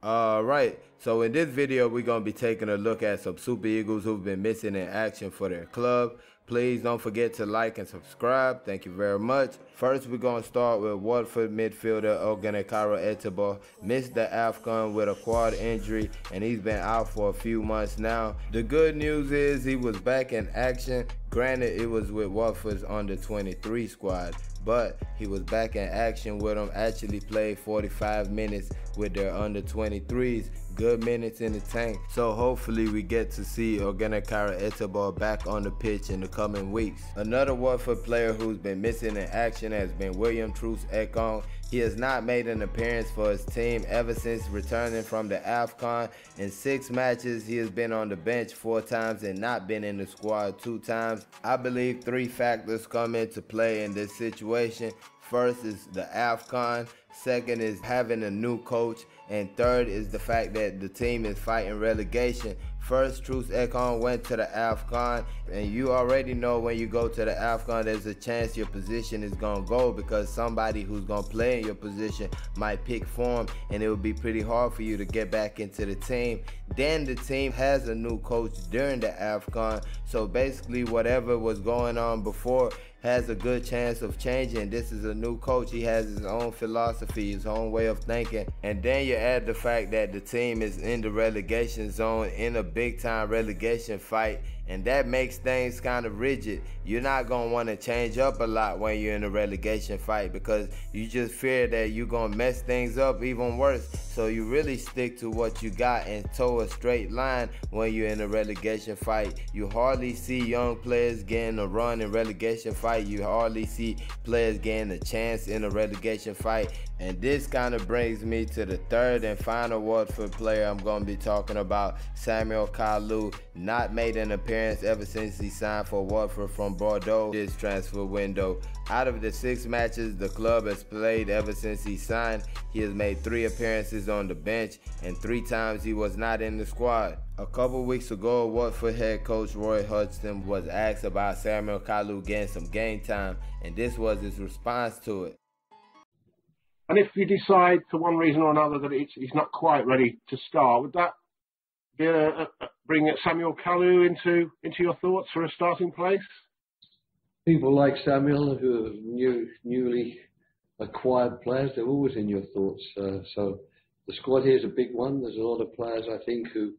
Alright, so in this video we're going to be taking a look at some Super Eagles who've been missing in action for their club. Please don't forget to like and subscribe. Thank you very much. First, we're going to start with Watford midfielder Ogenekaro Etebo. Missed the AFCON with a quad injury, and he's been out for a few months now. The good news is he was back in action. Granted, it was with Watford's under-23 squad, but he was back in action with them. Actually played 45 minutes with their under-23s. Good minutes in the tank. So hopefully we get to see Ogenekaro Etebo back on the pitch in the coming weeks. Another Watford player who's been missing in action has been William Troost-Ekong. He has not made an appearance for his team ever since returning from the AFCON. In 6 matches, he has been on the bench 4 times and not been in the squad 2 times. I believe 3 factors come into play in this situation. First is the AFCON, second is having a new coach, and third is the fact that the team is fighting relegation. First, Troost-Ekong went to the AFCON, and you already know when you go to the AFCON, there's a chance your position is going to go because somebody who's going to play in your position might pick form, and it will be pretty hard for you to get back into the team. Then the team has a new coach during the AFCON, so basically whatever was going on before has a good chance of changing. This is a new coach. He has his own philosophy, his own way of thinking. And then you add the fact that the team is in the relegation zone, in a big time relegation fight, and that makes things kind of rigid. You're not going to want to change up a lot when you're in a relegation fight because you just fear that you're going to mess things up even worse. So you really stick to what you got and toe a straight line when you're in a relegation fight. You hardly see young players getting a run in relegation fight. You hardly see players getting a chance in a relegation fight. And this kind of brings me to the third and final Watford player I'm going to be talking about, Samuel Kalu. Not made an appearance ever since he signed for Watford from Bordeaux this transfer window. Out of the 6 matches the club has played ever since he signed, he has made 3 appearances on the bench, and 3 times he was not in the squad. A couple weeks ago, Watford head coach Roy Hodgson was asked about Samuel Kalu getting some game time, and this was his response to it. And if you decide for one reason or another that he's not quite ready to start, would that bring Samuel Kalu into your thoughts for a starting place? People like Samuel, who are newly acquired players, they're always in your thoughts. So the squad here is a big one. There's a lot of players, I think, who,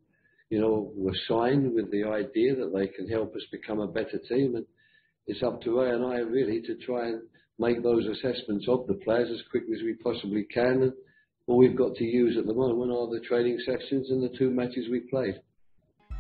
were signed with the idea that they can help us become a better team. And it's up to Ray and I really to try and make those assessments of the players as quickly as we possibly can. And all we've got to use at the moment are the training sessions and the 2 matches we played.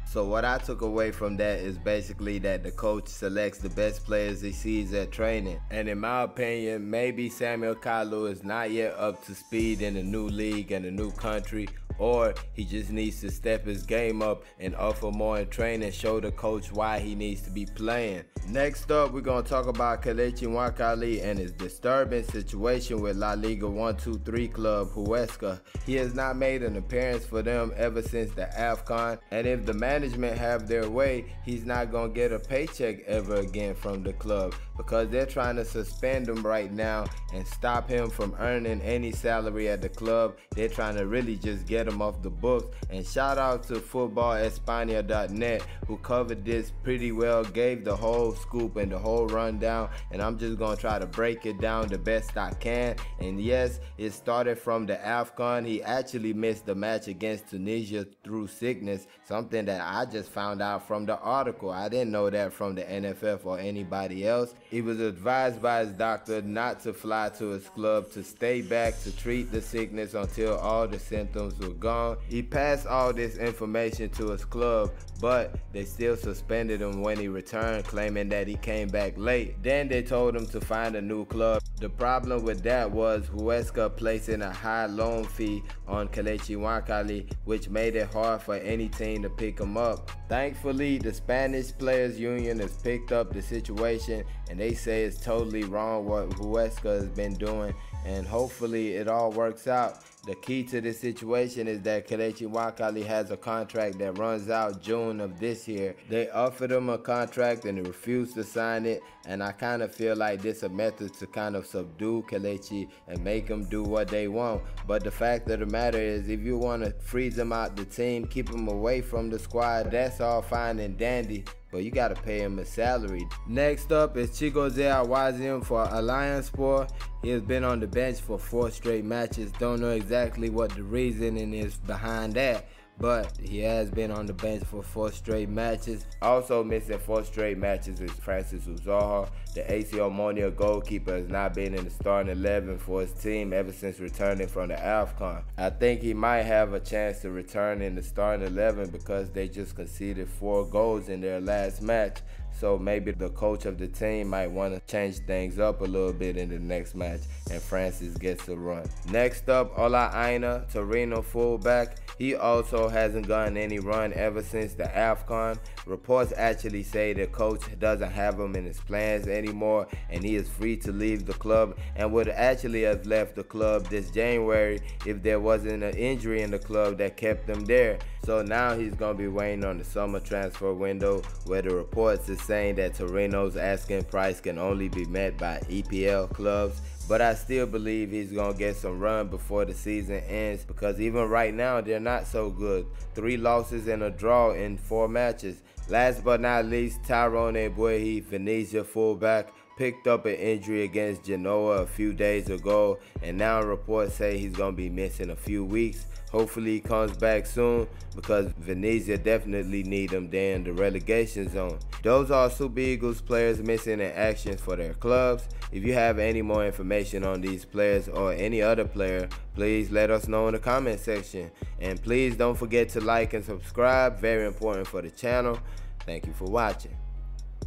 So what I took away from that is basically that the coach selects the best players he sees at training. And in my opinion, maybe Samuel Kalu is not yet up to speed in a new league and a new country, or he just needs to step his game up and offer more in training, show the coach why he needs to be playing. Next up, we're going to talk about Kelechi Nwakali and his disturbing situation with La Liga 1-2-3 club Huesca. He has not made an appearance for them ever since the AFCON, and if the management have their way, he's not going to get a paycheck ever again from the club because they're trying to suspend him right now and stop him from earning any salary at the club. They're trying to really just get him off the books. And shout out to footballespania.net who covered this pretty well, gave the whole scoop and the whole rundown, and I'm just gonna try to break it down the best I can. And yes, it started from the AFCON. He actually missed the match against Tunisia through sickness, something that I just found out from the article. I didn't know that from the NFF or anybody else. He was advised by his doctor not to fly to his club, to stay back to treat the sickness until all the symptoms were gone. He passed all this information to his club, but they still suspended him when he returned, claiming that he came back late. Then they told him to find a new club. The problem with that was Huesca placing a high loan fee on Kelechi Nwakali, which made it hard for any team to pick him up. Thankfully, the Spanish Players Union has picked up the situation, and they say it's totally wrong what Huesca has been doing, and hopefully it all works out. The key to this situation is that Kelechi Nwakali has a contract that runs out June of this year. They offered him a contract and he refused to sign it, and I kind of feel like this is a method to kind of subdue Kelechi and make him do what they want. But the fact of the matter is, if you want to freeze him out the team, keep him away from the squad, that's all fine and dandy, but you gotta pay him a salary. Next up is Chigozie Awaziem for Allianspor. He has been on the bench for 4 straight matches. Don't know exactly what the reasoning is behind that, but he has been on the bench for 4 straight matches. Also missing 4 straight matches is Francis Uzoho. The AC Omonia goalkeeper has not been in the starting 11 for his team ever since returning from the AFCON. I think he might have a chance to return in the starting 11 because they just conceded 4 goals in their last match. So maybe the coach of the team might want to change things up a little bit in the next match, and Francis gets a run. Next up, Ola Aina, Torino fullback. He also hasn't gotten any run ever since the AFCON. Reports actually say the coach doesn't have him in his plans anymore, and he is free to leave the club, and would actually have left the club this January if there wasn't an injury in the club that kept him there. So now he's going to be waiting on the summer transfer window, where the reports is saying that Torino's asking price can only be met by EPL clubs. But I still believe he's going to get some run before the season ends, because even right now they're not so good. 3 losses and a draw in 4 matches. Last but not least, Tyrone Ebuehi, Venezia fullback, picked up an injury against Genoa a few days ago, and now reports say he's going to be missing a few weeks. Hopefully he comes back soon, because Venezia definitely need him there in the relegation zone. Those are Super Eagles players missing in action for their clubs. If you have any more information on these players or any other player, please let us know in the comment section. And please don't forget to like and subscribe, very important for the channel. Thank you for watching.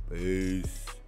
Peace.